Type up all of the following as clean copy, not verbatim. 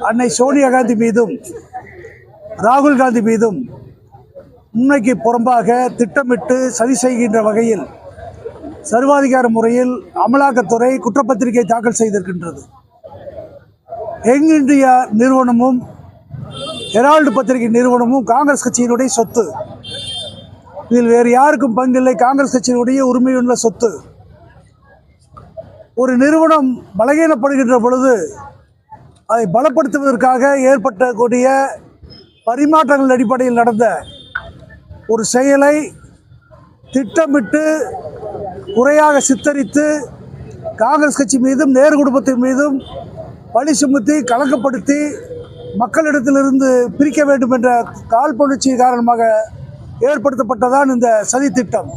அன்னை சோனியா காந்தி மீதும் ராகுல் காந்தி மீதும் உண்மைக்கு புறம்பாக திட்டமிட்டு சதி செய்கின்ற வகையில் சர்வாதிகார முறையில் அமலாக்கத்துறை குற்றப்பத்திரிகை தாக்கல் செய்திருக்கின்றது. யங் இந்தியா நிறுவனமும் ஹெரால்டு பத்திரிகை நிறுவனமும் காங்கிரஸ் கட்சியினுடைய சொத்து. இதில் வேறு யாருக்கும் பங்கில்லை. காங்கிரஸ் கட்சியினுடைய உரிமையுள்ள சொத்து. ஒரு நிறுவனம் பலகீனப்படுகின்ற பொழுது அதை பலப்படுத்துவதற்காக ஏற்பட்டக்கூடிய பரிமாற்றங்கள் அடிப்படையில் நடந்த ஒரு செயலை திட்டமிட்டு குறையாக சித்தரித்து காங்கிரஸ் கட்சி மீதும் நேரு குடும்பத்தின் மீதும் பழி சுமத்தி கலக்கப்படுத்தி மக்களிடத்திலிருந்து பிரிக்க வேண்டும் என்ற காழ்ப்புணர்ச்சி காரணமாக ஏற்படுத்தப்பட்டதான் இந்த சதி திட்டம்.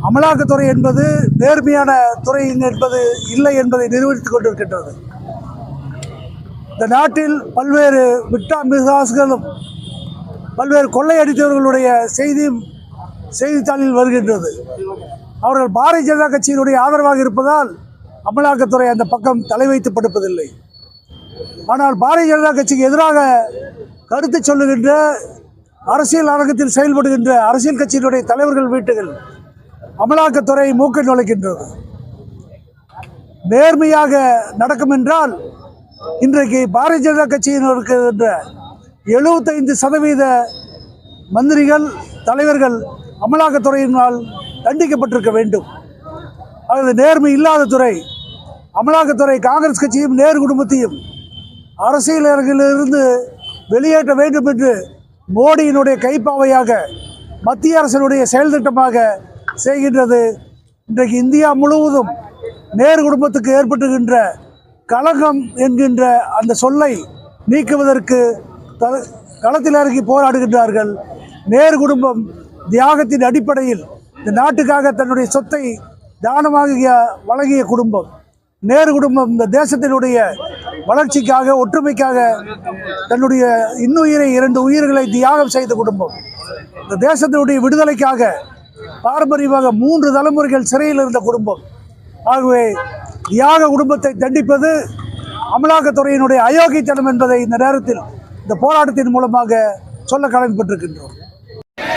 அமலாக்கத்துறை என்பது நேர்மையான துறை என்பது இல்லை என்பதை நிரூபித்துக் கொண்டிருக்கின்றது. இந்த நாட்டில் பல்வேறு மிகாசுகளும் பல்வேறு கொள்ளையடித்தவர்களுடைய செய்தித்தாளில் வருகின்றது. அவர்கள் பாரதிய ஜனதா கட்சியினுடைய ஆதரவாக இருப்பதால் அமலாக்கத்துறை அந்த பக்கம் தலை வைத்து படுப்பதில்லை. ஆனால் பாரதிய ஜனதா கட்சிக்கு எதிராக கருத்து சொல்லுகின்ற அரசியல் அரங்கத்தில் செயல்படுகின்ற அரசியல் கட்சியினுடைய தலைவர்கள் வீட்டுகள் அமலாக்கத்துறை மூக்கை நுழைக்கின்றது. நேர்மையாக நடக்கும் என்றால் இன்றைக்கு பாரதிய ஜனதா கட்சியினருக்கு என்ற 75% மந்திரிகள் தலைவர்கள் அமலாக்கத்துறையினால் தண்டிக்கப்பட்டிருக்க வேண்டும். அது நேர்மை இல்லாத துறை. அமலாக்கத்துறை காங்கிரஸ் கட்சியும் நேரு குடும்பத்தையும் அரசியலிருந்து வெளியேற்ற வேண்டும் என்று மோடியினுடைய கைப்பாவையாக மத்திய அரசினுடைய செயல் திட்டமாக செய்கின்றது. இன்றைக்கு இந்தியா முழுவதும் நேரு குடும்பத்துக்கு ஏற்பட்டுகின்ற கலகம் என்கின்ற அந்த சொல்லை நீக்குவதற்கு களத்தில் இறங்கி போராடுகின்றார்கள். நேரு குடும்பம் தியாகத்தின் அடிப்படையில் இந்த நாட்டுக்காக தன்னுடைய சொத்தை தானமாக வழங்கிய குடும்பம். நேரு குடும்பம் இந்த தேசத்தினுடைய வளர்ச்சிக்காக ஒற்றுமைக்காக தன்னுடைய இன்னுயிரை 2 உயிர்களை தியாகம் செய்த குடும்பம். இந்த தேசத்தினுடைய விடுதலைக்காக பாரம்பரியமாக 3 தலைமுறைகள் சிறையில் இருந்த குடும்பம். ஆகவே தியாக குடும்பத்தை தண்டிப்பது அமலாக்கத்துறையினுடைய அயோக்கியத்தனம் என்பதை இந்த நேரத்தில் இந்த போராட்டத்தின் மூலமாக சொல்ல கடமைப்பட்டிருக்கின்றோம்.